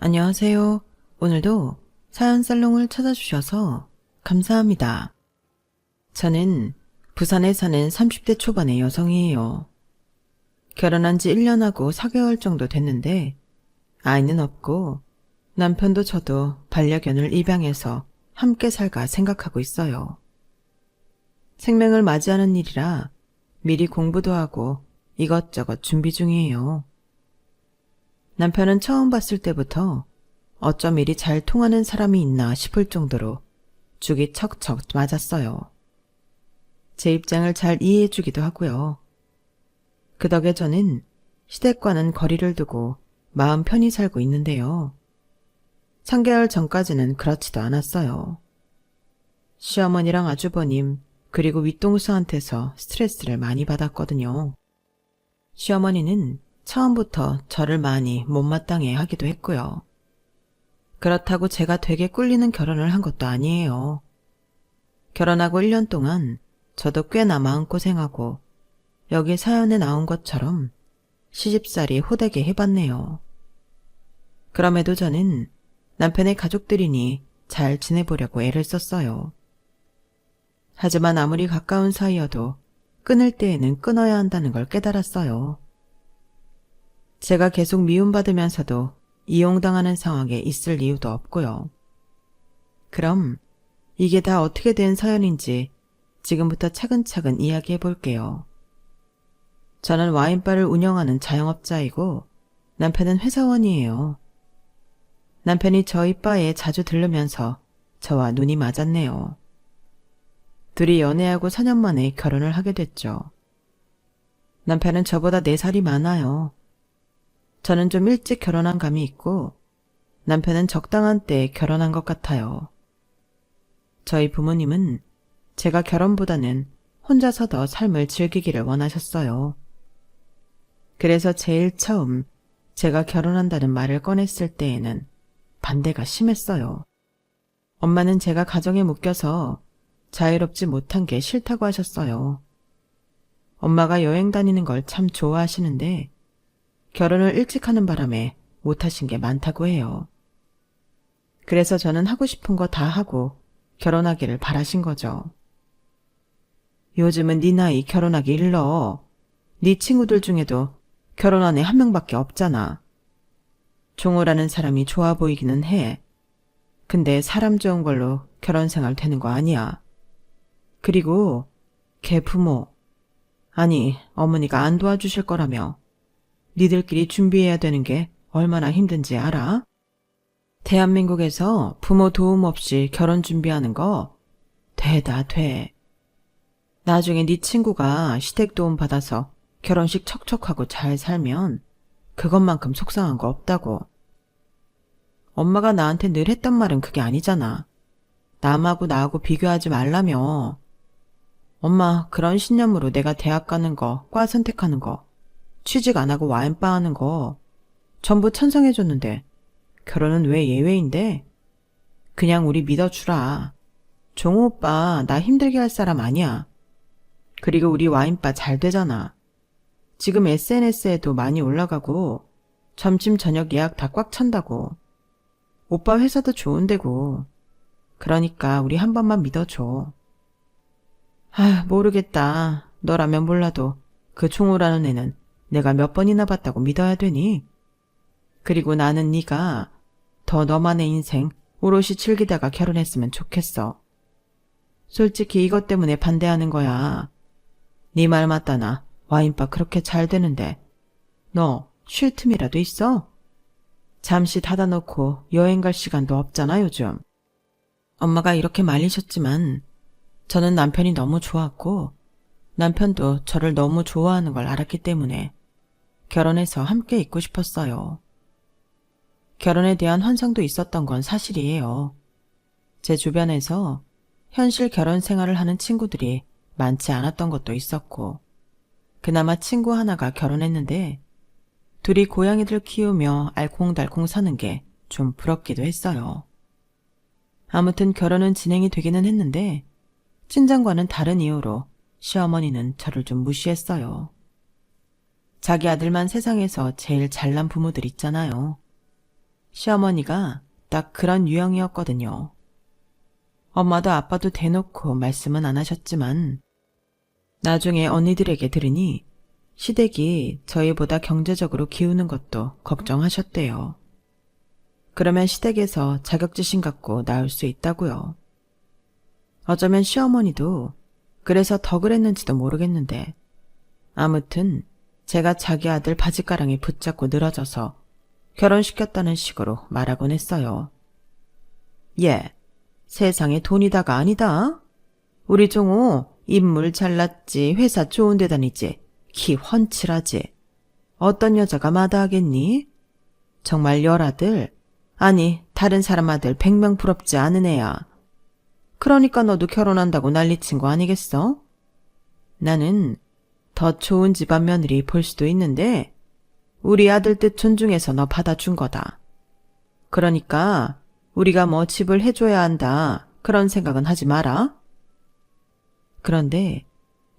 안녕하세요. 오늘도 사연 살롱을 찾아주셔서 감사합니다. 저는 부산에 사는 30대 초반의 여성이에요. 결혼한 지 1년하고 4개월 정도 됐는데 아이는 없고 남편도 저도 반려견을 입양해서 함께 살까 생각하고 있어요. 생명을 맞이하는 일이라 미리 공부도 하고 이것저것 준비 중이에요. 남편은 처음 봤을 때부터 어쩜 이리 잘 통하는 사람이 있나 싶을 정도로 죽이 척척 맞았어요. 제 입장을 잘 이해해주기도 하고요. 그 덕에 저는 시댁과는 거리를 두고 마음 편히 살고 있는데요. 3개월 전까지는 그렇지도 않았어요. 시어머니랑 아주버님 그리고 윗동수한테서 스트레스를 많이 받았거든요. 시어머니는 처음부터 저를 많이 못마땅해 하기도 했고요. 그렇다고 제가 되게 꿀리는 결혼을 한 것도 아니에요. 결혼하고 1년 동안 저도 꽤나 마음고생하고 여기 사연에 나온 것처럼 시집살이 호되게 해봤네요. 그럼에도 저는 남편의 가족들이니 잘 지내보려고 애를 썼어요. 하지만 아무리 가까운 사이여도 끊을 때에는 끊어야 한다는 걸 깨달았어요. 제가 계속 미움받으면서도 이용당하는 상황에 있을 이유도 없고요. 그럼 이게 다 어떻게 된 사연인지 지금부터 차근차근 이야기해 볼게요. 저는 와인바를 운영하는 자영업자이고 남편은 회사원이에요. 남편이 저희 바에 자주 들르면서 저와 눈이 맞았네요. 둘이 연애하고 4년 만에 결혼을 하게 됐죠. 남편은 저보다 4살이 많아요. 저는 좀 일찍 결혼한 감이 있고 남편은 적당한 때에 결혼한 것 같아요. 저희 부모님은 제가 결혼보다는 혼자서 더 삶을 즐기기를 원하셨어요. 그래서 제일 처음 제가 결혼한다는 말을 꺼냈을 때에는 반대가 심했어요. 엄마는 제가 가정에 묶여서 자유롭지 못한 게 싫다고 하셨어요. 엄마가 여행 다니는 걸 참 좋아하시는데 결혼을 일찍 하는 바람에 못하신 게 많다고 해요. 그래서 저는 하고 싶은 거 다 하고 결혼하기를 바라신 거죠. 요즘은 네 나이 결혼하기 일러. 네 친구들 중에도 결혼한 애 한 명밖에 없잖아. 종호라는 사람이 좋아 보이기는 해. 근데 사람 좋은 걸로 결혼 생활 되는 거 아니야. 그리고 걔 부모, 아니 어머니가 안 도와주실 거라며. 니들끼리 준비해야 되는 게 얼마나 힘든지 알아? 대한민국에서 부모 도움 없이 결혼 준비하는 거 되다 돼. 나중에 네 친구가 시댁 도움 받아서 결혼식 척척하고 잘 살면 그것만큼 속상한 거 없다고. 엄마가 나한테 늘 했던 말은 그게 아니잖아. 남하고 나하고 비교하지 말라며. 엄마 그런 신념으로 내가 대학 가는 거, 과 선택하는 거, 취직 안 하고 와인바 하는 거 전부 찬성해줬는데 결혼은 왜 예외인데? 그냥 우리 믿어주라. 종우 오빠 나 힘들게 할 사람 아니야. 그리고 우리 와인바 잘 되잖아. 지금 SNS에도 많이 올라가고 점심 저녁 예약 다 꽉 찬다고. 오빠 회사도 좋은 데고. 그러니까 우리 한 번만 믿어줘. 모르겠다. 너라면 몰라도 그 종우라는 애는 내가 몇 번이나 봤다고 믿어야 되니? 그리고 나는 네가 더 너만의 인생 오롯이 즐기다가 결혼했으면 좋겠어. 솔직히 이것 때문에 반대하는 거야. 네 말 맞다 나 와인바 그렇게 잘 되는데 너 쉴 틈이라도 있어? 잠시 닫아놓고 여행 갈 시간도 없잖아 요즘. 엄마가 이렇게 말리셨지만 저는 남편이 너무 좋았고 남편도 저를 너무 좋아하는 걸 알았기 때문에 결혼해서 함께 있고 싶었어요. 결혼에 대한 환상도 있었던 건 사실이에요. 제 주변에서 현실 결혼 생활을 하는 친구들이 많지 않았던 것도 있었고 그나마 친구 하나가 결혼했는데 둘이 고양이들 키우며 알콩달콩 사는 게 좀 부럽기도 했어요. 아무튼 결혼은 진행이 되기는 했는데 친정과는 다른 이유로 시어머니는 저를 좀 무시했어요. 자기 아들만 세상에서 제일 잘난 부모들 있잖아요. 시어머니가 딱 그런 유형이었거든요. 엄마도 아빠도 대놓고 말씀은 안 하셨지만 나중에 언니들에게 들으니 시댁이 저희보다 경제적으로 기우는 것도 걱정하셨대요. 그러면 시댁에서 자격지심 갖고 나올 수 있다고요. 어쩌면 시어머니도 그래서 더 그랬는지도 모르겠는데 아무튼 제가 자기 아들 바짓가랑이 붙잡고 늘어져서 결혼시켰다는 식으로 말하곤 했어요. 예, 세상에 돈이다가 아니다. 우리 종호 인물 잘났지, 회사 좋은 데 다니지, 키 훤칠하지. 어떤 여자가 마다하겠니? 정말 열아들, 아니 다른 사람 아들 100명 부럽지 않은 애야. 그러니까 너도 결혼한다고 난리친 거 아니겠어? 나는 더 좋은 집안 며느리 볼 수도 있는데 우리 아들 뜻 존중해서 너 받아준 거다. 그러니까 우리가 뭐 집을 해줘야 한다 그런 생각은 하지 마라. 그런데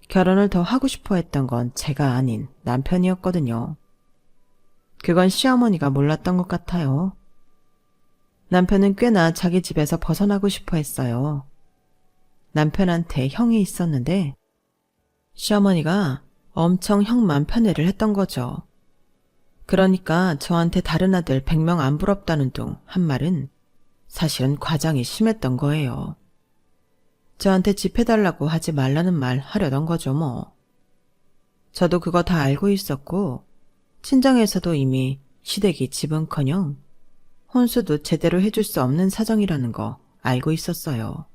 결혼을 더 하고 싶어 했던 건 제가 아닌 남편이었거든요. 그건 시어머니가 몰랐던 것 같아요. 남편은 꽤나 자기 집에서 벗어나고 싶어 했어요. 남편한테 형이 있었는데 시어머니가 엄청 형만 편애를 했던 거죠. 그러니까 저한테 다른 아들 100명 안 부럽다는 둥 한 말은 사실은 과장이 심했던 거예요. 저한테 집 해달라고 하지 말라는 말 하려던 거죠 뭐. 저도 그거 다 알고 있었고 친정에서도 이미 시댁이 집은커녕 혼수도 제대로 해줄 수 없는 사정이라는 거 알고 있었어요.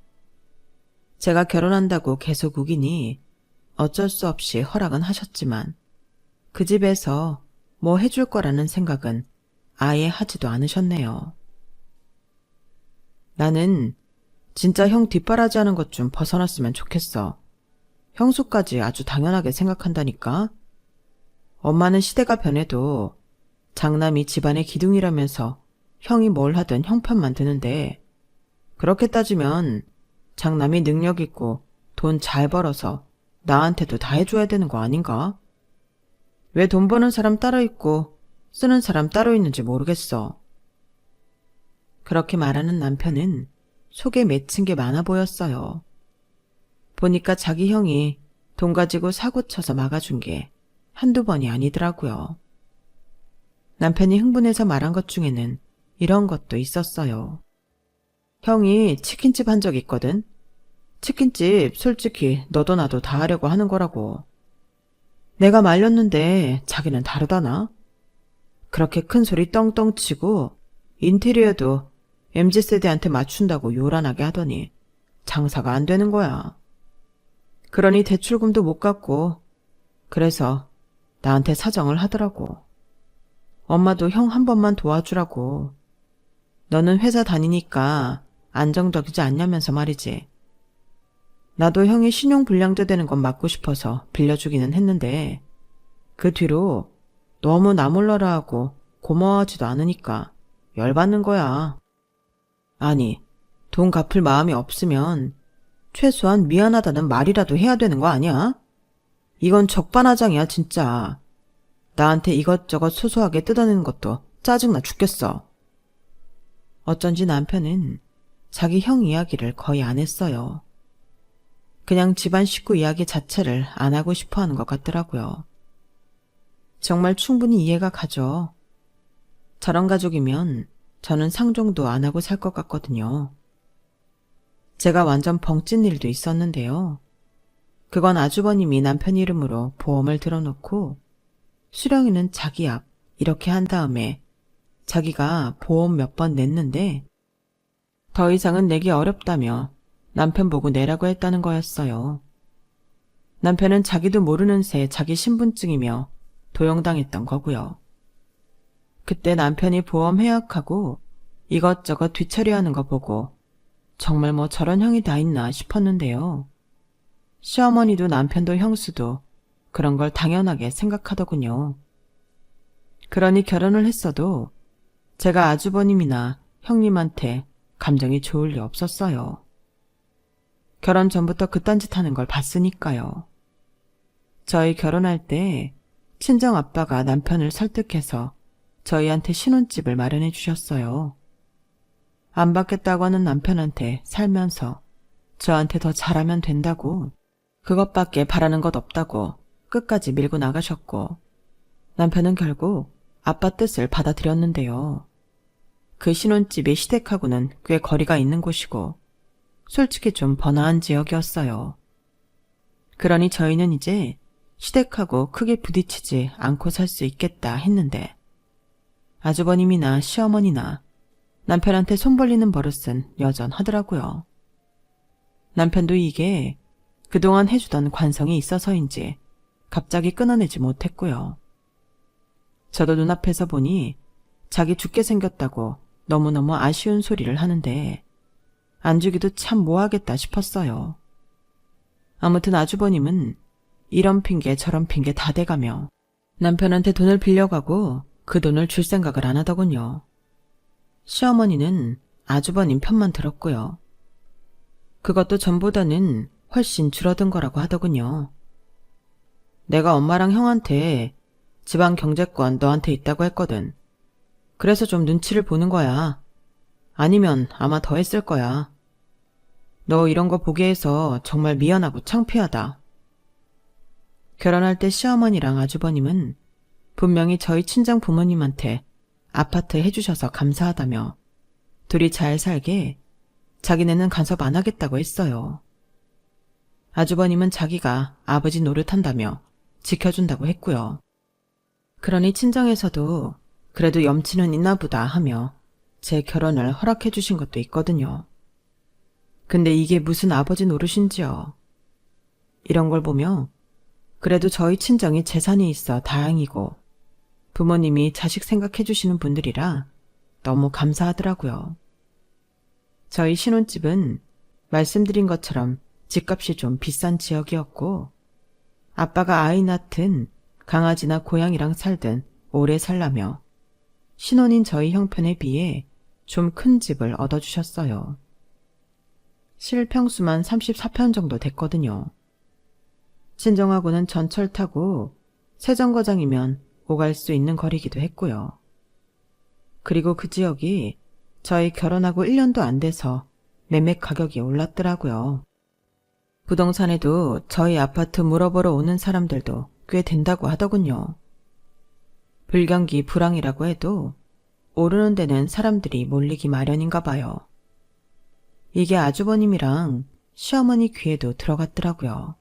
제가 결혼한다고 계속 우기니 어쩔 수 없이 허락은 하셨지만 그 집에서 뭐 해줄 거라는 생각은 아예 하지도 않으셨네요. 나는 진짜 형 뒷바라지 하는 것 좀 벗어났으면 좋겠어. 형수까지 아주 당연하게 생각한다니까. 엄마는 시대가 변해도 장남이 집안의 기둥이라면서 형이 뭘 하든 형편만 드는데 그렇게 따지면 장남이 능력 있고 돈 잘 벌어서 나한테도 다 해줘야 되는 거 아닌가? 왜 돈 버는 사람 따로 있고 쓰는 사람 따로 있는지 모르겠어. 그렇게 말하는 남편은 속에 맺힌 게 많아 보였어요. 보니까 자기 형이 돈 가지고 사고 쳐서 막아준 게 한두 번이 아니더라고요. 남편이 흥분해서 말한 것 중에는 이런 것도 있었어요. 형이 치킨집 한 적 있거든. 치킨집 솔직히 너도 나도 다 하려고 하는 거라고. 내가 말렸는데 자기는 다르다나? 그렇게 큰 소리 떵떵 치고 인테리어도 MZ세대한테 맞춘다고 요란하게 하더니 장사가 안 되는 거야. 그러니 대출금도 못 갚고 그래서 나한테 사정을 하더라고. 엄마도 형 한 번만 도와주라고. 너는 회사 다니니까 안정적이지 않냐면서 말이지. 나도 형이 신용불량자 되는 건 막고 싶어서 빌려주기는 했는데 그 뒤로 너무 나 몰라라 하고 고마워하지도 않으니까 열받는 거야. 아니, 돈 갚을 마음이 없으면 최소한 미안하다는 말이라도 해야 되는 거 아니야? 이건 적반하장이야 진짜. 나한테 이것저것 소소하게 뜯어내는 것도 짜증나 죽겠어. 어쩐지 남편은 자기 형 이야기를 거의 안 했어요. 그냥 집안 식구 이야기 자체를 안 하고 싶어 하는 것 같더라고요. 정말 충분히 이해가 가죠. 저런 가족이면 저는 상종도 안 하고 살 것 같거든요. 제가 완전 벙찐 일도 있었는데요. 그건 아주버님이 남편 이름으로 보험을 들어놓고 수령이는 자기 앞 이렇게 한 다음에 자기가 보험 몇 번 냈는데 더 이상은 내기 어렵다며 남편 보고 내라고 했다는 거였어요. 남편은 자기도 모르는 새 자기 신분증이며 도용당했던 거고요. 그때 남편이 보험 해약하고 이것저것 뒤처리하는 거 보고 정말 뭐 저런 형이 다 있나 싶었는데요. 시어머니도 남편도 형수도 그런 걸 당연하게 생각하더군요. 그러니 결혼을 했어도 제가 아주버님이나 형님한테 감정이 좋을 리 없었어요. 결혼 전부터 그딴 짓 하는 걸 봤으니까요. 저희 결혼할 때 친정 아빠가 남편을 설득해서 저희한테 신혼집을 마련해 주셨어요. 안 받겠다고 하는 남편한테 살면서 저한테 더 잘하면 된다고, 그것밖에 바라는 것 없다고 끝까지 밀고 나가셨고, 남편은 결국 아빠 뜻을 받아들였는데요. 그 신혼집이 시댁하고는 꽤 거리가 있는 곳이고 솔직히 좀 번화한 지역이었어요. 그러니 저희는 이제 시댁하고 크게 부딪히지 않고 살 수 있겠다 했는데, 아주버님이나 시어머니나 남편한테 손 벌리는 버릇은 여전하더라고요. 남편도 이게 그동안 해주던 관성이 있어서인지 갑자기 끊어내지 못했고요. 저도 눈앞에서 보니 자기 죽게 생겼다고 너무너무 아쉬운 소리를 하는데 안 주기도 참 뭐하겠다 싶었어요. 아무튼 아주버님은 이런 핑계 저런 핑계 다 대가며 남편한테 돈을 빌려가고 그 돈을 줄 생각을 안 하더군요. 시어머니는 아주버님 편만 들었고요. 그것도 전보다는 훨씬 줄어든 거라고 하더군요. 내가 엄마랑 형한테 집안 경제권 너한테 있다고 했거든. 그래서 좀 눈치를 보는 거야. 아니면 아마 더 했을 거야. 너 이런 거 보게 해서 정말 미안하고 창피하다. 결혼할 때 시어머니랑 아주버님은 분명히 저희 친정 부모님한테 아파트 해주셔서 감사하다며 둘이 잘 살게 자기네는 간섭 안 하겠다고 했어요. 아주버님은 자기가 아버지 노릇한다며 지켜준다고 했고요. 그러니 친정에서도 그래도 염치는 있나 보다 하며 제 결혼을 허락해 주신 것도 있거든요. 근데 이게 무슨 아버지 노릇인지요. 이런 걸 보며 그래도 저희 친정이 재산이 있어 다행이고 부모님이 자식 생각해 주시는 분들이라 너무 감사하더라고요. 저희 신혼집은 말씀드린 것처럼 집값이 좀 비싼 지역이었고 아빠가 아이 낳든 강아지나 고양이랑 살든 오래 살라며 신혼인 저희 형편에 비해 좀 큰 집을 얻어주셨어요. 실평수만 34편 정도 됐거든요. 친정하고는 전철 타고 세정거장이면 오갈 수 있는 거리기도 했고요. 그리고 그 지역이 저희 결혼하고 1년도 안 돼서 매매 가격이 올랐더라고요. 부동산에도 저희 아파트 물어보러 오는 사람들도 꽤 된다고 하더군요. 불경기 불황이라고 해도 오르는 데는 사람들이 몰리기 마련인가 봐요. 이게 아주버님이랑 시어머니 귀에도 들어갔더라고요.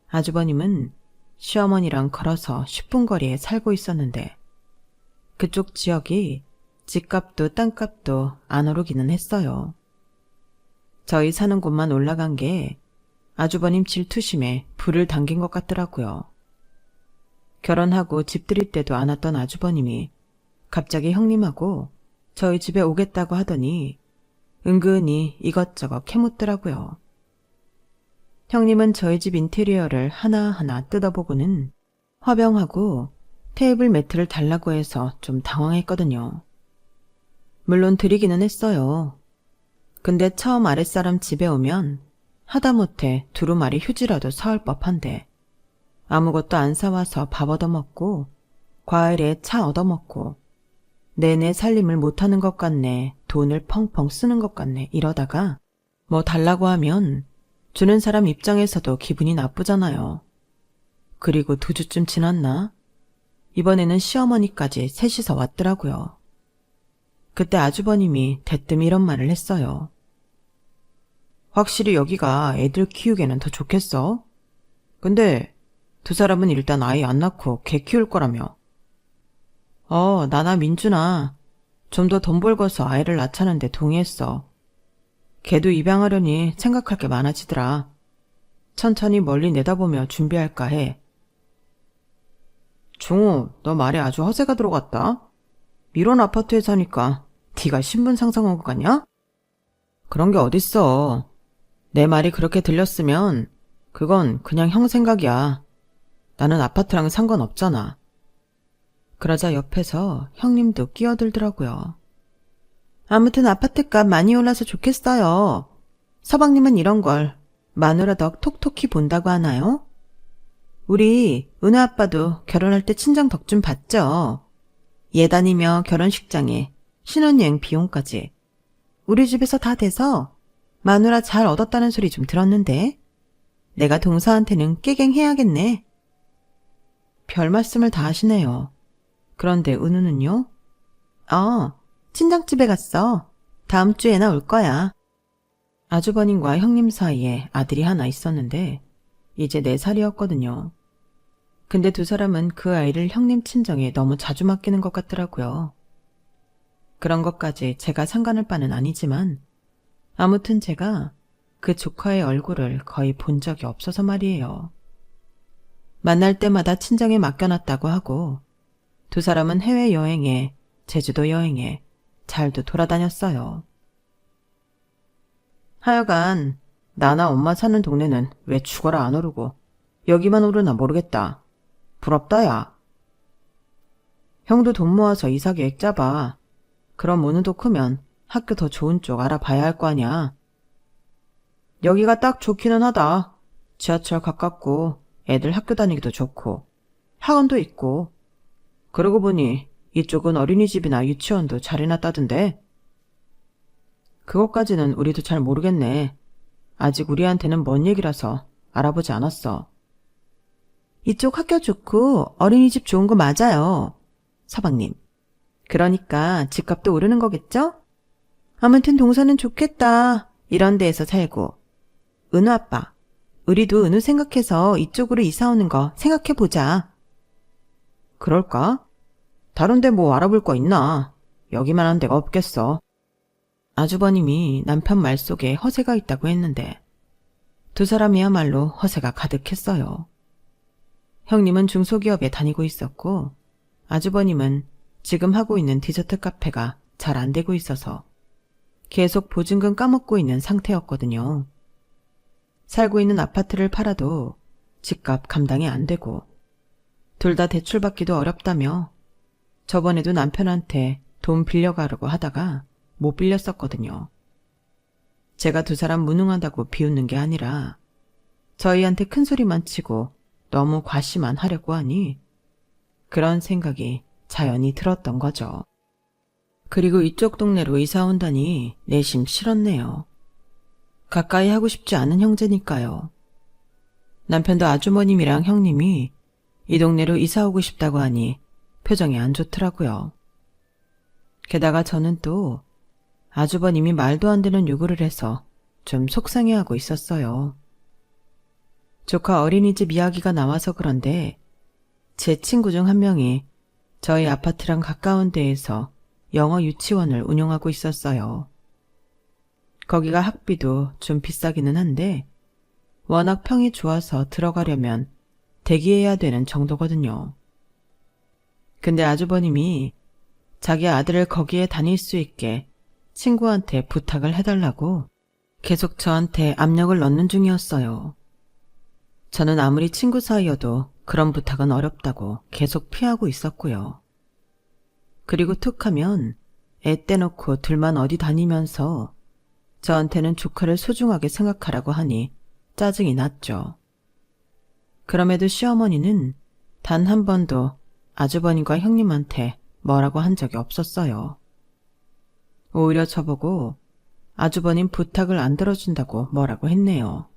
아주버님은 시어머니랑 걸어서 10분 거리에 살고 있었는데 그쪽 지역이 집값도 땅값도 안 오르기는 했어요. 저희 사는 곳만 올라간 게 아주버님 질투심에 불을 당긴 것 같더라고요. 결혼하고 집 들일 때도 안 왔던 아주버님이 갑자기 형님하고 저희 집에 오겠다고 하더니 은근히 이것저것 캐묻더라고요. 형님은 저희 집 인테리어를 하나하나 뜯어보고는 화병하고 테이블 매트를 달라고 해서 좀 당황했거든요. 물론 드리기는 했어요. 근데 처음 아랫사람 집에 오면 하다못해 두루마리 휴지라도 사올 법한데 아무것도 안 사와서 밥 얻어먹고 과일에 차 얻어먹고 내내 살림을 못하는 것 같네, 돈을 펑펑 쓰는 것 같네 이러다가 뭐 달라고 하면 주는 사람 입장에서도 기분이 나쁘잖아요. 그리고 2주쯤 지났나? 이번에는 시어머니까지 셋이서 왔더라고요. 그때 아주버님이 대뜸 이런 말을 했어요. 확실히 여기가 애들 키우기에는 더 좋겠어? 근데 2사람은 일단 아이 안 낳고 개 키울 거라며. 나나 민준아 좀 더 돈 벌고서 아이를 낳자는데 동의했어. 걔도 입양하려니 생각할 게 많아지더라. 천천히 멀리 내다보며 준비할까 해. 종우, 너 말에 아주 허세가 들어갔다. 이런 아파트에 사니까 네가 신분 상승한 것 같냐? 그런 게 어딨어. 내 말이 그렇게 들렸으면 그건 그냥 형 생각이야. 나는 아파트랑 상관없잖아. 그러자 옆에서 형님도 끼어들더라고요. 아무튼 아파트값 많이 올라서 좋겠어요. 서방님은 이런 걸 마누라 덕 톡톡히 본다고 하나요? 우리 은혜 아빠도 결혼할 때 친정 덕 좀 봤죠. 예단이며 결혼식장에 신혼여행 비용까지 우리 집에서 다 돼서 마누라 잘 얻었다는 소리 좀 들었는데 내가 동서한테는 깨갱해야겠네. 별 말씀을 다 하시네요. 그런데 은우는요? 친정집에 갔어. 다음 주에나 올 거야. 아주버님과 형님 사이에 아들이 하나 있었는데 이제 4살이었거든요. 근데 두 사람은 그 아이를 형님 친정에 너무 자주 맡기는 것 같더라고요. 그런 것까지 제가 상관할 바는 아니지만 아무튼 제가 그 조카의 얼굴을 거의 본 적이 없어서 말이에요. 만날 때마다 친정에 맡겨놨다고 하고 두 사람은 해외여행에 제주도 여행에 잘도 돌아다녔어요. 하여간 나나 엄마 사는 동네는 왜 죽어라 안 오르고 여기만 오르나 모르겠다. 부럽다 야. 형도 돈 모아서 이사 계획 짜봐. 그럼 은우도 크면 학교 더 좋은 쪽 알아봐야 할 거 아냐. 여기가 딱 좋기는 하다. 지하철 가깝고 애들 학교 다니기도 좋고 학원도 있고. 그러고 보니 이쪽은 어린이집이나 유치원도 잘 해놨다던데. 그것까지는 우리도 잘 모르겠네. 아직 우리한테는 먼 얘기라서 알아보지 않았어. 이쪽 학교 좋고 어린이집 좋은 거 맞아요. 서방님. 그러니까 집값도 오르는 거겠죠? 아무튼 동서는 좋겠다. 이런 데에서 살고. 은우 아빠, 우리도 은우 생각해서 이쪽으로 이사 오는 거 생각해보자. 그럴까? 다른 데 뭐 알아볼 거 있나? 여기만한 데가 없겠어. 아주버님이 남편 말 속에 허세가 있다고 했는데 두 사람이야말로 허세가 가득했어요. 형님은 중소기업에 다니고 있었고 아주버님은 지금 하고 있는 디저트 카페가 잘 안 되고 있어서 계속 보증금 까먹고 있는 상태였거든요. 살고 있는 아파트를 팔아도 집값 감당이 안 되고 둘 다 대출받기도 어렵다며 저번에도 남편한테 돈 빌려가려고 하다가 못 빌렸었거든요. 제가 두 사람 무능하다고 비웃는 게 아니라 저희한테 큰 소리만 치고 너무 과시만 하려고 하니 그런 생각이 자연히 들었던 거죠. 그리고 이쪽 동네로 이사 온다니 내심 싫었네요. 가까이 하고 싶지 않은 형제니까요. 남편도 아주머님이랑 형님이 이 동네로 이사 오고 싶다고 하니 표정이 안 좋더라고요. 게다가 저는 또 아주버님이 말도 안 되는 요구를 해서 좀 속상해하고 있었어요. 조카 어린이집 이야기가 나와서 그런데 제 친구 중 한 명이 저희 아파트랑 가까운 데에서 영어 유치원을 운영하고 있었어요. 거기가 학비도 좀 비싸기는 한데 워낙 평이 좋아서 들어가려면 대기해야 되는 정도거든요. 근데 아주버님이 자기 아들을 거기에 다닐 수 있게 친구한테 부탁을 해달라고 계속 저한테 압력을 넣는 중이었어요. 저는 아무리 친구 사이여도 그런 부탁은 어렵다고 계속 피하고 있었고요. 그리고 툭 하면 애 떼놓고 둘만 어디 다니면서 저한테는 조카를 소중하게 생각하라고 하니 짜증이 났죠. 그럼에도 시어머니는 단 한 번도 아주버님과 형님한테 뭐라고 한 적이 없었어요. 오히려 저보고 아주버님 부탁을 안 들어준다고 뭐라고 했네요.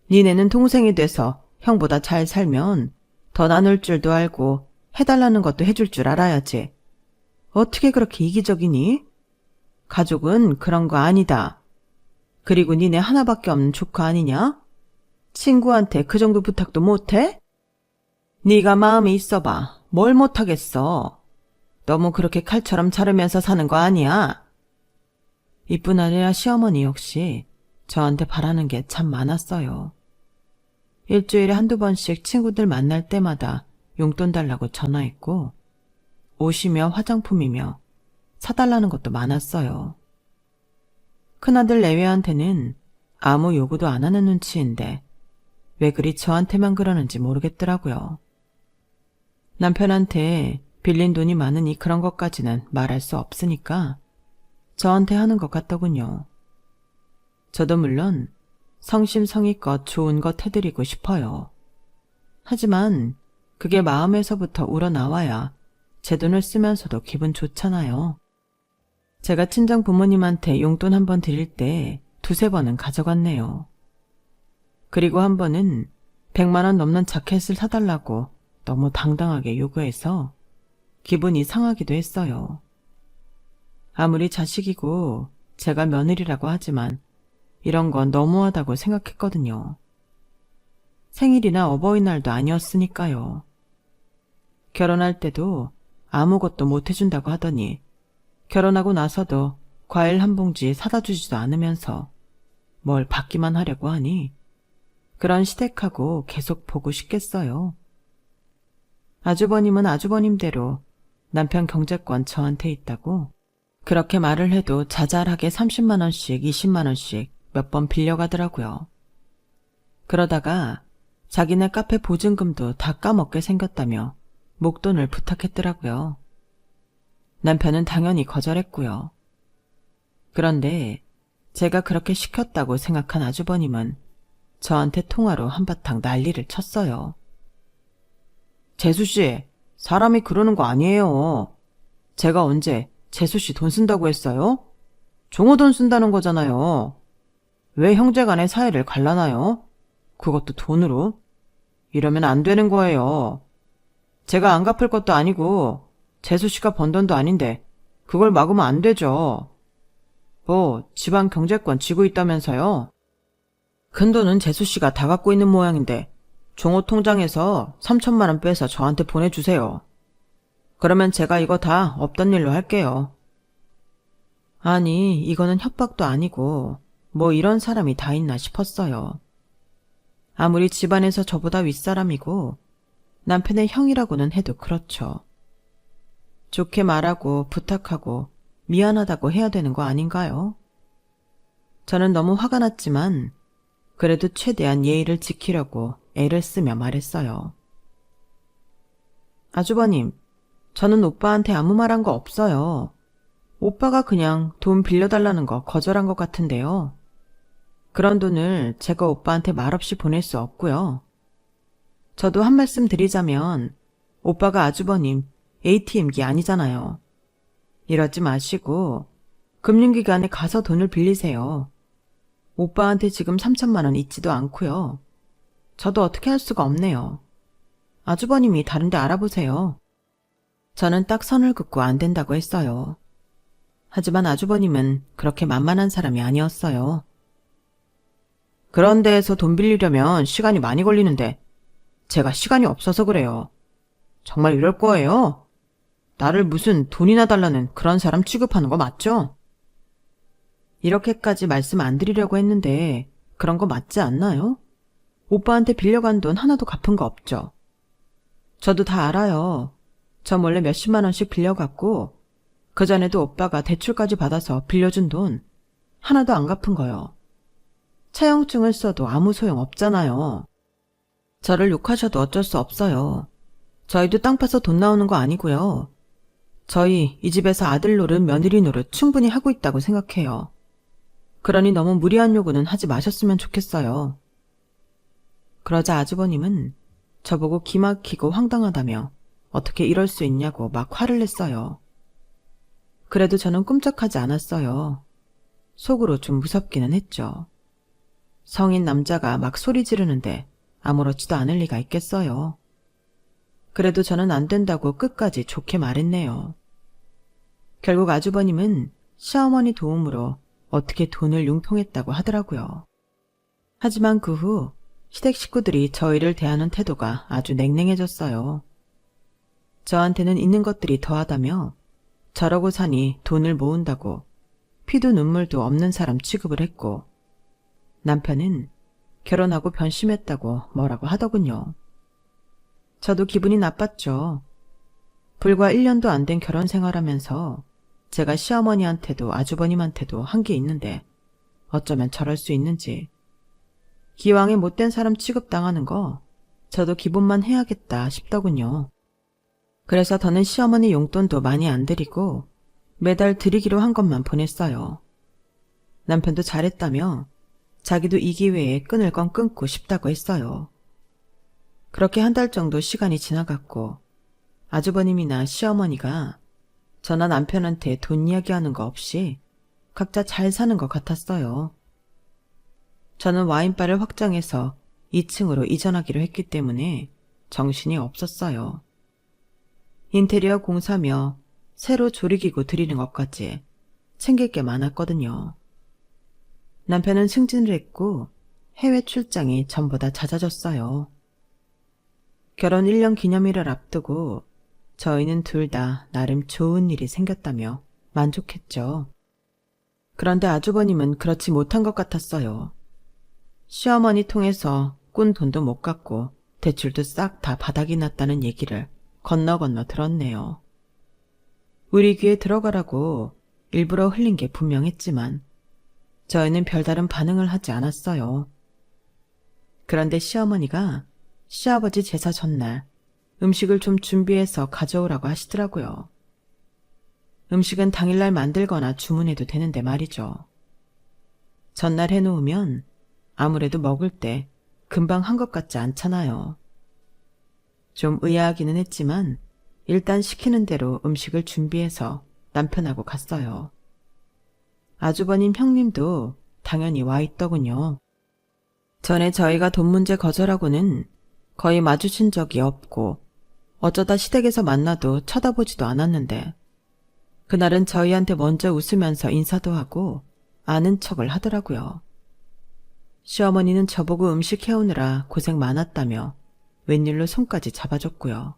니네는 동생이 돼서 형보다 잘 살면 더 나눌 줄도 알고 해달라는 것도 해줄 줄 알아야지. 어떻게 그렇게 이기적이니? 가족은 그런 거 아니다. 그리고 니네 하나밖에 없는 조카 아니냐? 친구한테 그 정도 부탁도 못해? 네가 마음이 있어봐. 뭘 못하겠어. 너무 그렇게 칼처럼 자르면서 사는 거 아니야. 이뿐 아니라 시어머니 역시 저한테 바라는 게 참 많았어요. 일주일에 한두 번씩 친구들 만날 때마다 용돈 달라고 전화했고 옷이며 화장품이며 사달라는 것도 많았어요. 큰아들 내외한테는 아무 요구도 안 하는 눈치인데 왜 그리 저한테만 그러는지 모르겠더라고요. 남편한테 빌린 돈이 많으니 그런 것까지는 말할 수 없으니까 저한테 하는 것 같더군요. 저도 물론 성심성의껏 좋은 것 해드리고 싶어요. 하지만 그게 마음에서부터 우러나와야 제 돈을 쓰면서도 기분 좋잖아요. 제가 친정 부모님한테 용돈 한 번 드릴 때 두세 번은 가져갔네요. 그리고 한 번은 100만 원 넘는 자켓을 사달라고 너무 당당하게 요구해서 기분이 상하기도 했어요. 아무리 자식이고 제가 며느리라고 하지만 이런 건 너무하다고 생각했거든요. 생일이나 어버이날도 아니었으니까요. 결혼할 때도 아무것도 못 해준다고 하더니 결혼하고 나서도 과일 한 봉지 사다 주지도 않으면서 뭘 받기만 하려고 하니 그런 시댁하고 계속 보고 싶겠어요. 아주버님은 아주버님대로 남편 경제권 저한테 있다고 그렇게 말을 해도 자잘하게 30만 원씩 20만 원씩 몇 번 빌려가더라고요. 그러다가 자기네 카페 보증금도 다 까먹게 생겼다며 목돈을 부탁했더라고요. 남편은 당연히 거절했고요. 그런데 제가 그렇게 시켰다고 생각한 아주버님은 저한테 통화로 한바탕 난리를 쳤어요. 재수씨, 사람이 그러는 거 아니에요. 제가 언제 재수씨 돈 쓴다고 했어요? 종호 돈 쓴다는 거잖아요. 왜 형제간의 사이를 갈라나요? 그것도 돈으로? 이러면 안 되는 거예요. 제가 안 갚을 것도 아니고 재수씨가 번 돈도 아닌데 그걸 막으면 안 되죠. 뭐 집안 경제권 쥐고 있다면서요? 큰돈은 재수씨가 다 갖고 있는 모양인데 종호 통장에서 3천만 원 빼서 저한테 보내주세요. 그러면 제가 이거 다 없던 일로 할게요. 아니, 이거는 협박도 아니고 뭐 이런 사람이 다 있나 싶었어요. 아무리 집안에서 저보다 윗사람이고 남편의 형이라고는 해도 그렇죠. 좋게 말하고 부탁하고 미안하다고 해야 되는 거 아닌가요? 저는 너무 화가 났지만 그래도 최대한 예의를 지키려고 애를 쓰며 말했어요. 아주버님, 저는 오빠한테 아무 말 한 거 없어요. 오빠가 그냥 돈 빌려달라는 거 거절한 것 같은데요. 그런 돈을 제가 오빠한테 말없이 보낼 수 없고요. 저도 한 말씀 드리자면 오빠가 아주버님 ATM기 아니잖아요. 이러지 마시고 금융기관에 가서 돈을 빌리세요. 오빠한테 지금 3천만 원 있지도 않고요. 저도 어떻게 할 수가 없네요. 아주버님이 다른 데 알아보세요. 저는 딱 선을 긋고 안 된다고 했어요. 하지만 아주버님은 그렇게 만만한 사람이 아니었어요. 그런 데에서 돈 빌리려면 시간이 많이 걸리는데 제가 시간이 없어서 그래요. 정말 이럴 거예요? 나를 무슨 돈이나 달라는 그런 사람 취급하는 거 맞죠? 이렇게까지 말씀 안 드리려고 했는데 그런 거 맞지 않나요? 오빠한테 빌려간 돈 하나도 갚은 거 없죠? 저도 다 알아요. 저 몰래 몇십만 원씩 빌려갔고 그전에도 오빠가 대출까지 받아서 빌려준 돈 하나도 안 갚은 거요. 차용증을 써도 아무 소용 없잖아요. 저를 욕하셔도 어쩔 수 없어요. 저희도 땅 파서 돈 나오는 거 아니고요. 저희 이 집에서 아들 노릇 며느리 노릇 충분히 하고 있다고 생각해요. 그러니 너무 무리한 요구는 하지 마셨으면 좋겠어요. 그러자 아주버님은 저보고 기막히고 황당하다며 어떻게 이럴 수 있냐고 막 화를 냈어요. 그래도 저는 꿈쩍하지 않았어요. 속으로 좀 무섭기는 했죠. 성인 남자가 막 소리 지르는데 아무렇지도 않을 리가 있겠어요. 그래도 저는 안 된다고 끝까지 좋게 말했네요. 결국 아주버님은 시어머니 도움으로 어떻게 돈을 융통했다고 하더라고요. 하지만 그 후 시댁 식구들이 저희를 대하는 태도가 아주 냉랭해졌어요. 저한테는 있는 것들이 더하다며 저러고 사니 돈을 모은다고 피도 눈물도 없는 사람 취급을 했고 남편은 결혼하고 변심했다고 뭐라고 하더군요. 저도 기분이 나빴죠. 불과 1년도 안 된 결혼 생활하면서 제가 시어머니한테도 아주버님한테도 한 게 있는데 어쩌면 저럴 수 있는지. 기왕에 못된 사람 취급당하는 거 저도 기본만 해야겠다 싶더군요. 그래서 더는 시어머니 용돈도 많이 안 드리고 매달 드리기로 한 것만 보냈어요. 남편도 잘했다며 자기도 이 기회에 끊을 건 끊고 싶다고 했어요. 그렇게 한 달 정도 시간이 지나갔고 아주버님이나 시어머니가 저나 남편한테 돈 이야기하는 거 없이 각자 잘 사는 것 같았어요. 저는 와인바를 확장해서 2층으로 이전하기로 했기 때문에 정신이 없었어요. 인테리어 공사며 새로 조리기구 들이는 것까지 챙길 게 많았거든요. 남편은 승진을 했고 해외 출장이 전보다 잦아졌어요. 결혼 1년 기념일을 앞두고 저희는 둘 다 나름 좋은 일이 생겼다며 만족했죠. 그런데 아주버님은 그렇지 못한 것 같았어요. 시어머니 통해서 꾼 돈도 못 갚고 대출도 싹 다 바닥이 났다는 얘기를 건너 들었네요. 우리 귀에 들어가라고 일부러 흘린 게 분명했지만 저희는 별다른 반응을 하지 않았어요. 그런데 시어머니가 시아버지 제사 전날 음식을 좀 준비해서 가져오라고 하시더라고요. 음식은 당일날 만들거나 주문해도 되는데 말이죠. 전날 해놓으면 아무래도 먹을 때 금방 한 것 같지 않잖아요. 좀 의아하기는 했지만 일단 시키는 대로 음식을 준비해서 남편하고 갔어요. 아주버님 형님도 당연히 와 있더군요. 전에 저희가 돈 문제 거절하고는 거의 마주친 적이 없고 어쩌다 시댁에서 만나도 쳐다보지도 않았는데 그날은 저희한테 먼저 웃으면서 인사도 하고 아는 척을 하더라고요. 시어머니는 저보고 음식 해오느라 고생 많았다며 웬일로 손까지 잡아줬고요.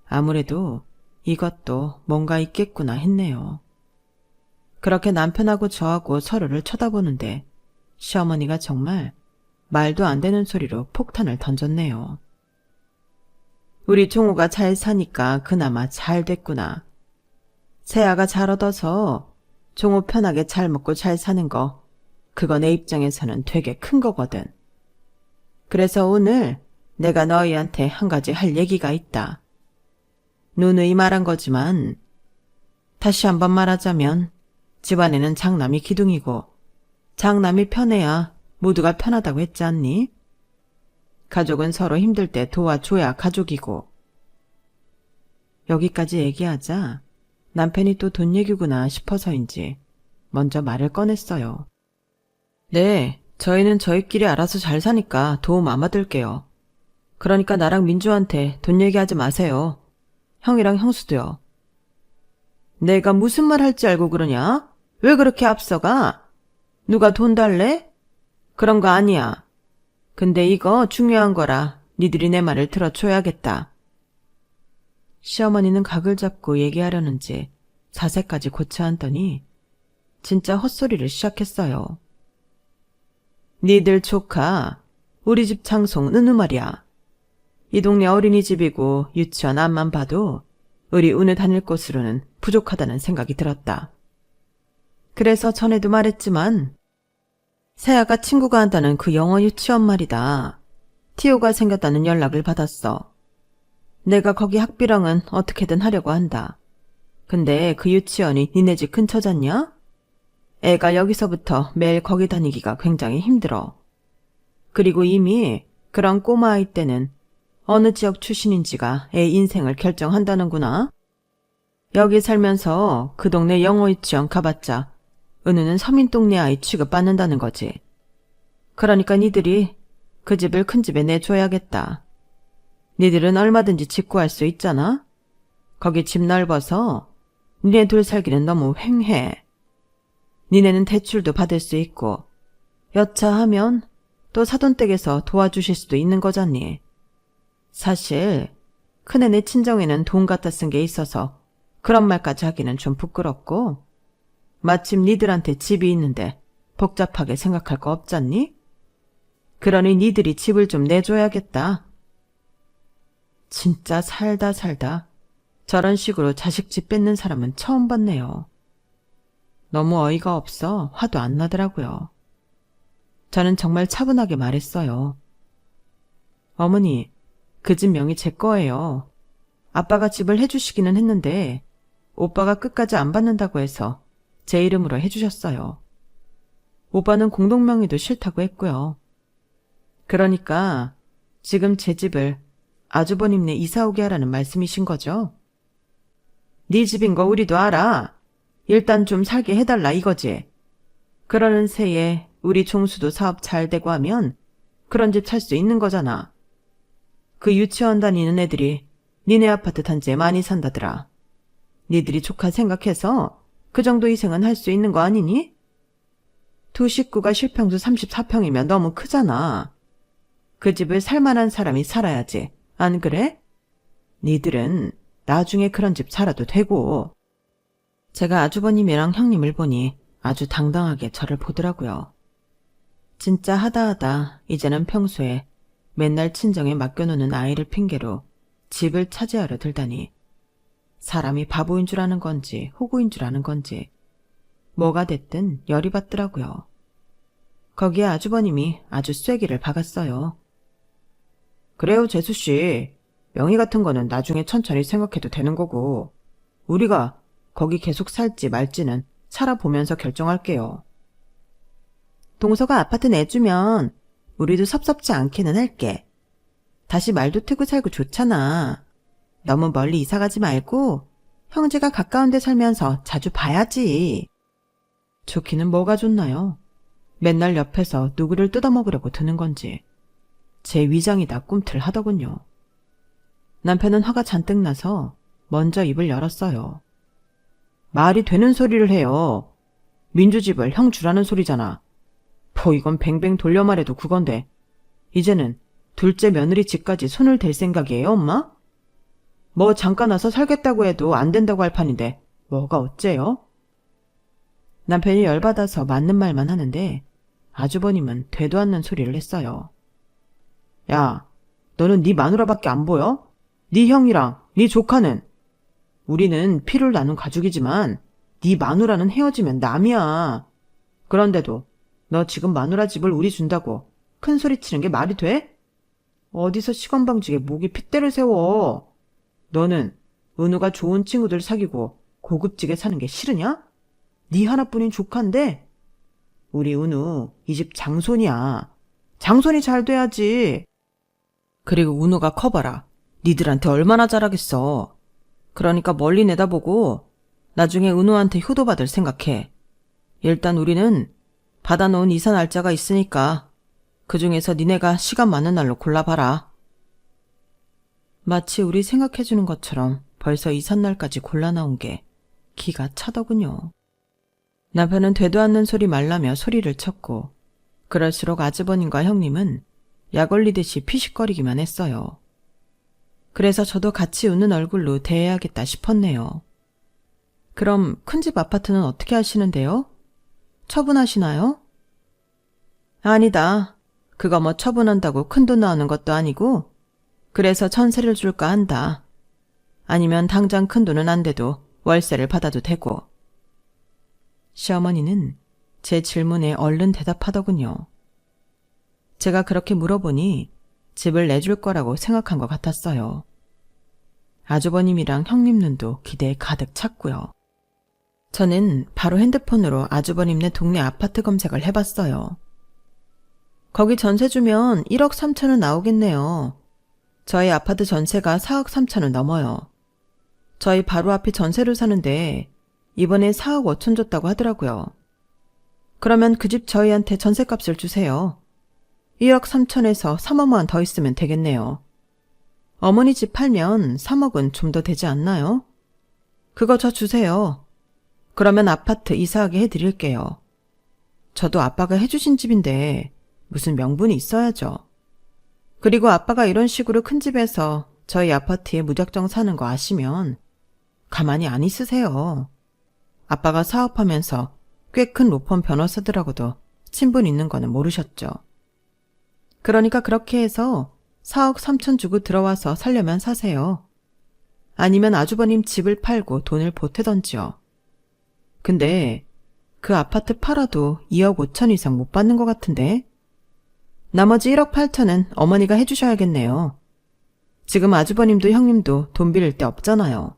아무래도 이것도 뭔가 있겠구나 했네요. 그렇게 남편하고 저하고 서로를 쳐다보는데 시어머니가 정말 말도 안 되는 소리로 폭탄을 던졌네요. 우리 종호가 잘 사니까 그나마 잘 됐구나. 세아가 잘 얻어서 종호 편하게 잘 먹고 잘 사는 거 그거 내 입장에서는 되게 큰 거거든. 그래서 오늘 내가 너희한테 한 가지 할 얘기가 있다. 누누이 말한 거지만 다시 한번 말하자면 집안에는 장남이 기둥이고 장남이 편해야 모두가 편하다고 했지 않니? 가족은 서로 힘들 때 도와줘야 가족이고. 여기까지 얘기하자 남편이 또 돈 얘기구나 싶어서인지 먼저 말을 꺼냈어요. 네, 저희는 저희끼리 알아서 잘 사니까 도움 안 받을게요. 그러니까 나랑 민주한테 돈 얘기하지 마세요. 형이랑 형수도요. 내가 무슨 말 할지 알고 그러냐? 왜 그렇게 앞서가? 누가 돈 달래? 그런 거 아니야. 근데 이거 중요한 거라 니들이 내 말을 들어줘야겠다. 시어머니는 각을 잡고 얘기하려는지 자세까지 고쳐 앉더니 진짜 헛소리를 시작했어요. 니들 조카 우리 집 장송 은우 말이야. 이 동네 어린이집이고 유치원 앞만 봐도 우리 은우 다닐 곳으로는 부족하다는 생각이 들었다. 그래서 전에도 말했지만 세아가 친구가 한다는 그 영어 유치원 말이다. 티오가 생겼다는 연락을 받았어. 내가 거기 학비랑은 어떻게든 하려고 한다. 근데 그 유치원이 니네 집 근처잖냐? 애가 여기서부터 매일 거기 다니기가 굉장히 힘들어. 그리고 이미 그런 꼬마아이 때는 어느 지역 출신인지가 애 인생을 결정한다는구나. 여기 살면서 그 동네 영어 유치원 가봤자 은우는 서민 동네 아이 취급받는다는 거지. 그러니까 니들이 그 집을 큰 집에 내줘야겠다. 니들은 얼마든지 집 구할 수 있잖아. 거기 집 넓어서 니네 둘 살기는 너무 횡해. 니네는 대출도 받을 수 있고 여차하면 또 사돈댁에서 도와주실 수도 있는 거잖니. 사실 큰애네 친정에는 돈 갖다 쓴 게 있어서 그런 말까지 하기는 좀 부끄럽고 마침 니들한테 집이 있는데 복잡하게 생각할 거 없잖니? 그러니 니들이 집을 좀 내줘야겠다. 진짜 살다 저런 식으로 자식 집 뺏는 사람은 처음 봤네요. 너무 어이가 없어 화도 안 나더라고요. 저는 정말 차분하게 말했어요. 어머니, 그 집 명의 제 거예요. 아빠가 집을 해주시기는 했는데 오빠가 끝까지 안 받는다고 해서 제 이름으로 해주셨어요. 오빠는 공동명의도 싫다고 했고요. 그러니까 지금 제 집을 아주버님네 이사 오게 하라는 말씀이신 거죠? 네 집인 거 우리도 알아. 일단 좀 살게 해달라 이거지. 그러는 새에 우리 종수도 사업 잘 되고 하면 그런 집 살 수 있는 거잖아. 그 유치원 다니는 애들이 니네 아파트 단지에 많이 산다더라. 니들이 조카 생각해서 그 정도 희생은 할 수 있는 거 아니니? 두 식구가 실평수 34평이면 너무 크잖아. 그 집을 살만한 사람이 살아야지. 안 그래? 니들은 나중에 그런 집 살아도 되고. 제가 아주버님이랑 형님을 보니 아주 당당하게 저를 보더라고요. 진짜 하다하다 이제는 평소에 맨날 친정에 맡겨놓는 아이를 핑계로 집을 차지하려 들다니 사람이 바보인 줄 아는 건지 호구인 줄 아는 건지 뭐가 됐든 열이 받더라고요. 거기에 아주버님이 아주 쐐기를 박았어요. 그래요, 재수씨. 명의 같은 거는 나중에 천천히 생각해도 되는 거고 우리가 거기 계속 살지 말지는 살아보면서 결정할게요. 동서가 아파트 내주면 우리도 섭섭지 않게는 할게. 다시 말도 트고 살고 좋잖아. 너무 멀리 이사가지 말고 형제가 가까운 데 살면서 자주 봐야지. 좋기는 뭐가 좋나요? 맨날 옆에서 누구를 뜯어먹으려고 드는 건지 제 위장이 다 꿈틀하더군요. 남편은 화가 잔뜩 나서 먼저 입을 열었어요. 말이 되는 소리를 해요. 민주집을 형 주라는 소리잖아. 뭐 이건 뱅뱅 돌려 말해도 그건데 이제는 둘째 며느리 집까지 손을 댈 생각이에요, 엄마? 뭐 잠깐 와서 살겠다고 해도 안 된다고 할 판인데 뭐가 어째요? 남편이 열받아서 맞는 말만 하는데 아주버님은 되도 않는 소리를 했어요. 야, 너는 네 마누라밖에 안 보여? 네 형이랑 네 조카는? 우리는 피를 나눈 가족이지만 네 마누라는 헤어지면 남이야. 그런데도 너 지금 마누라 집을 우리 준다고 큰 소리 치는 게 말이 돼? 어디서 시건방지게 목에 핏대를 세워. 너는 은우가 좋은 친구들 사귀고 고급지게 사는 게 싫으냐? 네 하나뿐인 조카인데 우리 은우 이 집 장손이야. 장손이 잘 돼야지. 그리고 은우가 커봐라. 니들한테 얼마나 잘하겠어. 그러니까 멀리 내다보고 나중에 은우한테 효도받을 생각해. 일단 우리는 받아놓은 이사 날짜가 있으니까 그중에서 니네가 시간 많은 날로 골라봐라. 마치 우리 생각해주는 것처럼 벌써 이삿날까지 골라나온 게 기가 차더군요. 남편은 되도 않는 소리 말라며 소리를 쳤고 그럴수록 아주버님과 형님은 약 올리듯이 피식거리기만 했어요. 그래서 저도 같이 웃는 얼굴로 대해야겠다 싶었네요. 그럼 큰집 아파트는 어떻게 하시는데요? 처분하시나요? 아니다. 그거 뭐 처분한다고 큰돈 나오는 것도 아니고 그래서 전세를 줄까 한다. 아니면 당장 큰돈은 안 돼도 월세를 받아도 되고. 시어머니는 제 질문에 얼른 대답하더군요. 제가 그렇게 물어보니 집을 내줄 거라고 생각한 것 같았어요. 아주버님이랑 형님 눈도 기대에 가득 찼고요. 저는 바로 핸드폰으로 아주버님네 동네 아파트 검색을 해봤어요. 거기 전세 주면 1억 3천은 나오겠네요. 저희 아파트 전세가 4억 3천은 넘어요. 저희 바로 앞이 전세로 사는데 이번에 4억 5천 줬다고 하더라고요. 그러면 그 집 저희한테 전세값을 주세요. 1억 3천에서 3억만 더 있으면 되겠네요. 어머니 집 팔면 3억은 좀 더 되지 않나요? 그거 저 주세요. 그러면 아파트 이사하게 해드릴게요. 저도 아빠가 해주신 집인데 무슨 명분이 있어야죠. 그리고 아빠가 이런 식으로 큰 집에서 저희 아파트에 무작정 사는 거 아시면 가만히 안 있으세요. 아빠가 사업하면서 꽤 큰 로펌 변호사들하고도 친분 있는 거는 모르셨죠. 그러니까 그렇게 해서 4억 3천 주고 들어와서 살려면 사세요. 아니면 아주버님 집을 팔고 돈을 보태던지요. 근데 그 아파트 팔아도 2억 5천 이상 못 받는 것 같은데? 나머지 1억 8천은 어머니가 해주셔야겠네요. 지금 아주버님도 형님도 돈 빌릴 데 없잖아요.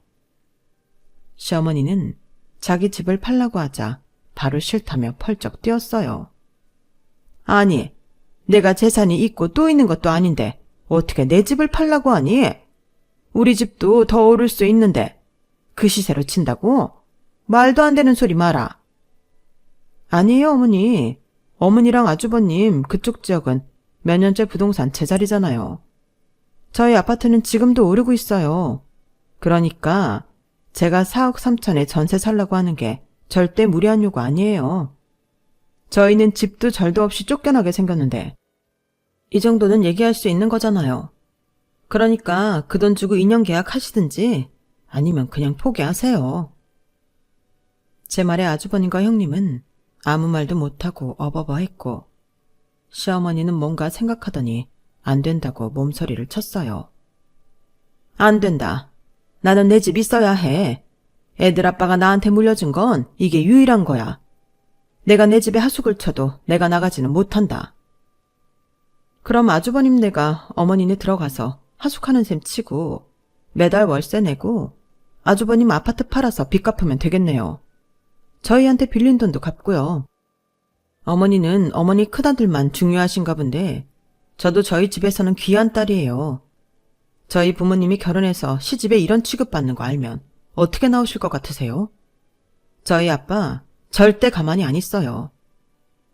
시어머니는 자기 집을 팔라고 하자 바로 싫다며 펄쩍 뛰었어요. 아니, 내가 재산이 있고 또 있는 것도 아닌데 어떻게 내 집을 팔라고 하니? 우리 집도 더 오를 수 있는데 그 시세로 친다고? 말도 안 되는 소리 마라. 아니에요, 어머니. 어머니랑 아주버님 그쪽 지역은 몇 년째 부동산 제자리잖아요. 저희 아파트는 지금도 오르고 있어요. 그러니까 제가 4억 3천에 전세 살라고 하는 게 절대 무리한 요구 아니에요. 저희는 집도 절도 없이 쫓겨나게 생겼는데 이 정도는 얘기할 수 있는 거잖아요. 그러니까 그 돈 주고 2년 계약 하시든지 아니면 그냥 포기하세요. 제 말에 아주버님과 형님은 아무 말도 못하고 어버버했고 시어머니는 뭔가 생각하더니 안 된다고 몸서리를 쳤어요. 안 된다. 나는 내 집 있어야 해. 애들 아빠가 나한테 물려준 건 이게 유일한 거야. 내가 내 집에 하숙을 쳐도 내가 나가지는 못한다. 그럼 아주버님네가 어머니네 들어가서 하숙하는 셈 치고 매달 월세 내고 아주버님 아파트 팔아서 빚 갚으면 되겠네요. 저희한테 빌린 돈도 갚고요. 어머니는 어머니 큰아들만 중요하신가 본데 저도 저희 집에서는 귀한 딸이에요. 저희 부모님이 결혼해서 시집에 이런 취급받는 거 알면 어떻게 나오실 것 같으세요? 저희 아빠 절대 가만히 안 있어요.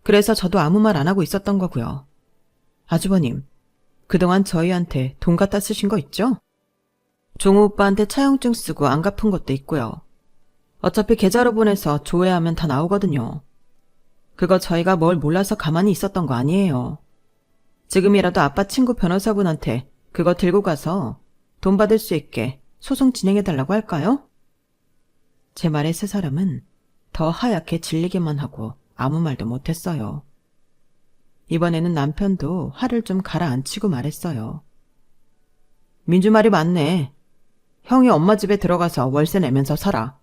그래서 저도 아무 말 안 하고 있었던 거고요. 아주버님, 그동안 저희한테 돈 갖다 쓰신 거 있죠? 종우 오빠한테 차용증 쓰고 안 갚은 것도 있고요. 어차피 계좌로 보내서 조회하면 다 나오거든요. 그거 저희가 뭘 몰라서 가만히 있었던 거 아니에요. 지금이라도 아빠 친구 변호사분한테 그거 들고 가서 돈 받을 수 있게 소송 진행해달라고 할까요? 제 말에 세 사람은 더 하얗게 질리기만 하고 아무 말도 못했어요. 이번에는 남편도 화를 좀 가라앉히고 말했어요. 민주 말이 맞네. 형이 엄마 집에 들어가서 월세 내면서 살아.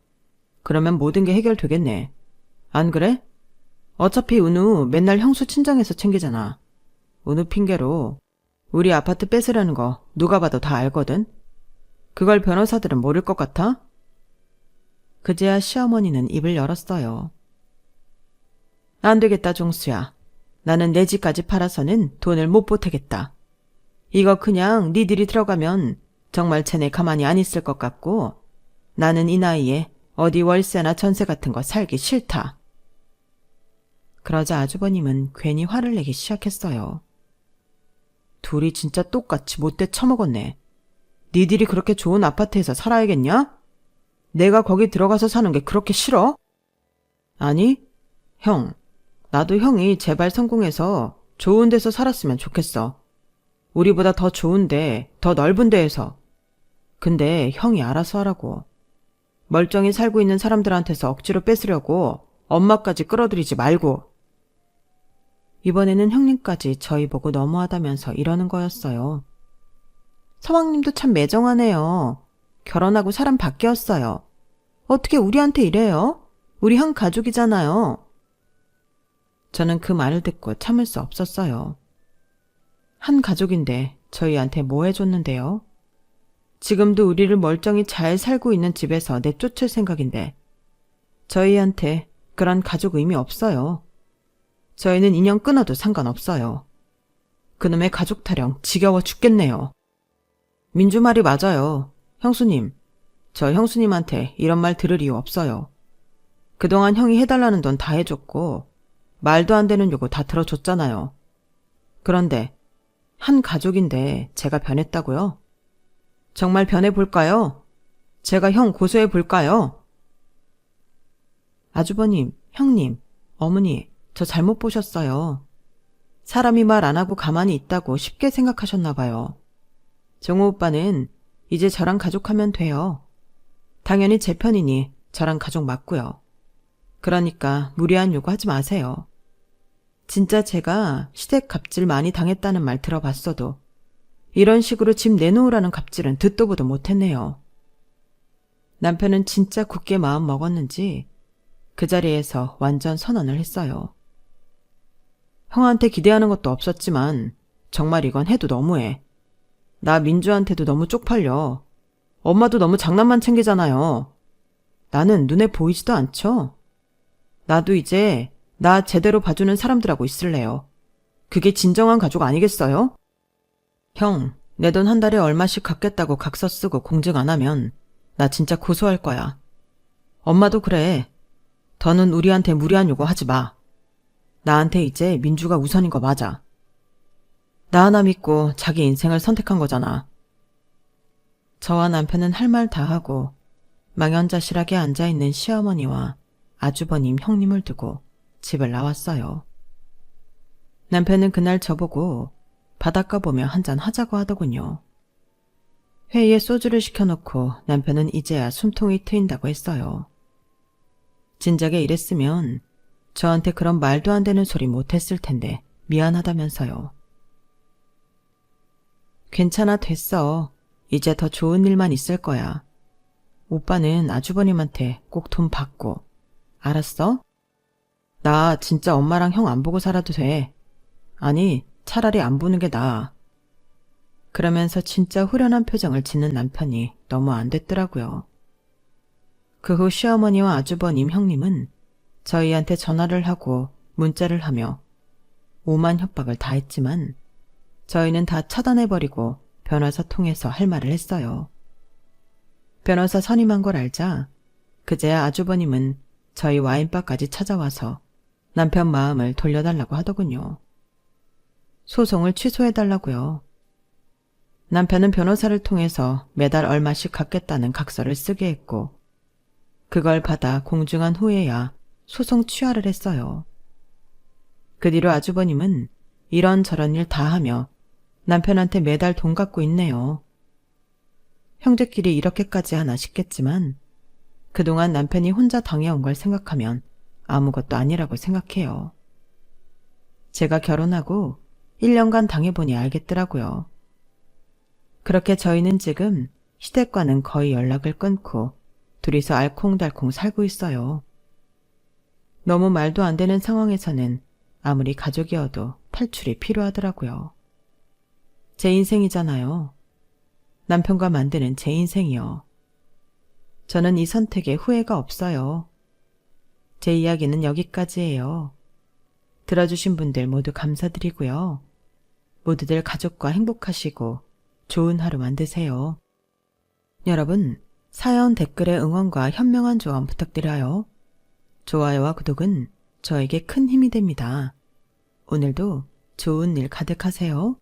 그러면 모든 게 해결되겠네. 안 그래? 어차피 은우 맨날 형수 친정에서 챙기잖아. 은우 핑계로 우리 아파트 뺏으려는 거 누가 봐도 다 알거든. 그걸 변호사들은 모를 것 같아? 그제야 시어머니는 입을 열었어요. 안 되겠다, 종수야. 나는 내 집까지 팔아서는 돈을 못 보태겠다. 이거 그냥 니들이 들어가면 정말 쟤네 가만히 안 있을 것 같고 나는 이 나이에 어디 월세나 전세 같은 거 살기 싫다. 그러자 아주버님은 괜히 화를 내기 시작했어요. 둘이 진짜 똑같이 못돼 처먹었네. 니들이 그렇게 좋은 아파트에서 살아야겠냐? 내가 거기 들어가서 사는 게 그렇게 싫어? 아니, 형. 나도 형이 제발 성공해서 좋은 데서 살았으면 좋겠어. 우리보다 더 좋은데, 더 넓은 데에서. 근데 형이 알아서 하라고. 멀쩡히 살고 있는 사람들한테서 억지로 뺏으려고 엄마까지 끌어들이지 말고. 이번에는 형님까지 저희 보고 너무하다면서 이러는 거였어요. 서방님도 참 매정하네요. 결혼하고 사람 바뀌었어요. 어떻게 우리한테 이래요? 우리 형 가족이잖아요. 저는 그 말을 듣고 참을 수 없었어요. 한 가족인데 저희한테 뭐 해줬는데요? 지금도 우리를 멀쩡히 잘 살고 있는 집에서 내쫓을 생각인데 저희한테 그런 가족 의미 없어요. 저희는 인연 끊어도 상관없어요. 그놈의 가족 타령 지겨워 죽겠네요. 민주 말이 맞아요. 형수님, 저 형수님한테 이런 말 들을 이유 없어요. 그동안 형이 해달라는 돈 다 해줬고 말도 안 되는 요구 다 들어줬잖아요. 그런데 한 가족인데 제가 변했다고요? 정말 변해볼까요? 제가 형 고소해볼까요? 아주버님, 형님, 어머니, 저 잘못 보셨어요. 사람이 말 안 하고 가만히 있다고 쉽게 생각하셨나 봐요. 정우 오빠는 이제 저랑 가족하면 돼요. 당연히 제 편이니 저랑 가족 맞고요. 그러니까 무리한 요구하지 마세요. 진짜 제가 시댁 갑질 많이 당했다는 말 들어봤어도 이런 식으로 집 내놓으라는 갑질은 듣도 보도 못했네요. 남편은 진짜 굳게 마음 먹었는지 그 자리에서 완전 선언을 했어요. 형한테 기대하는 것도 없었지만 정말 이건 해도 너무해. 나 민주한테도 너무 쪽팔려. 엄마도 너무 장난만 챙기잖아요. 나는 눈에 보이지도 않죠? 나도 이제 나 제대로 봐주는 사람들하고 있을래요. 그게 진정한 가족 아니겠어요? 형, 내 돈 한 달에 얼마씩 갚겠다고 각서 쓰고 공증 안 하면 나 진짜 고소할 거야. 엄마도 그래. 더는 우리한테 무리한 요구 하지 마. 나한테 이제 민주가 우선인 거 맞아. 나 하나 믿고 자기 인생을 선택한 거잖아. 저와 남편은 할 말 다 하고 망연자실하게 앉아있는 시어머니와 아주버님 형님을 두고 집을 나왔어요. 남편은 그날 저보고 바닷가 보며 한잔 하자고 하더군요. 회의에 소주를 시켜놓고 남편은 이제야 숨통이 트인다고 했어요. 진작에 이랬으면 저한테 그런 말도 안 되는 소리 못했을 텐데 미안하다면서요. 괜찮아, 됐어. 이제 더 좋은 일만 있을 거야. 오빠는 아주버님한테 꼭 돈 받고. 알았어? 나 진짜 엄마랑 형 안 보고 살아도 돼. 아니, 차라리 안 보는 게 나아. 그러면서 진짜 후련한 표정을 짓는 남편이 너무 안 됐더라고요. 그 후 시어머니와 아주버님 형님은 저희한테 전화를 하고 문자를 하며 오만 협박을 다 했지만 저희는 다 차단해버리고 변호사 통해서 할 말을 했어요. 변호사 선임한 걸 알자 그제야 아주버님은 저희 와인바까지 찾아와서 남편 마음을 돌려달라고 하더군요. 소송을 취소해달라고요. 남편은 변호사를 통해서 매달 얼마씩 갚겠다는 각서를 쓰게 했고 그걸 받아 공증한 후에야 소송 취하를 했어요. 그 뒤로 아주버님은 이런저런 일 다 하며 남편한테 매달 돈 갚고 있네요. 형제끼리 이렇게까지 하나 싶겠지만 그동안 남편이 혼자 당해온 걸 생각하면 아무것도 아니라고 생각해요. 제가 결혼하고 1년간 당해보니 알겠더라고요. 그렇게 저희는 지금 시댁과는 거의 연락을 끊고 둘이서 알콩달콩 살고 있어요. 너무 말도 안 되는 상황에서는 아무리 가족이어도 탈출이 필요하더라고요. 제 인생이잖아요. 남편과 만드는 제 인생이요. 저는 이 선택에 후회가 없어요. 제 이야기는 여기까지예요. 들어주신 분들 모두 감사드리고요. 모두들 가족과 행복하시고 좋은 하루 만드세요. 여러분, 사연 댓글에 응원과 현명한 조언 부탁드려요. 좋아요와 구독은 저에게 큰 힘이 됩니다. 오늘도 좋은 일 가득하세요.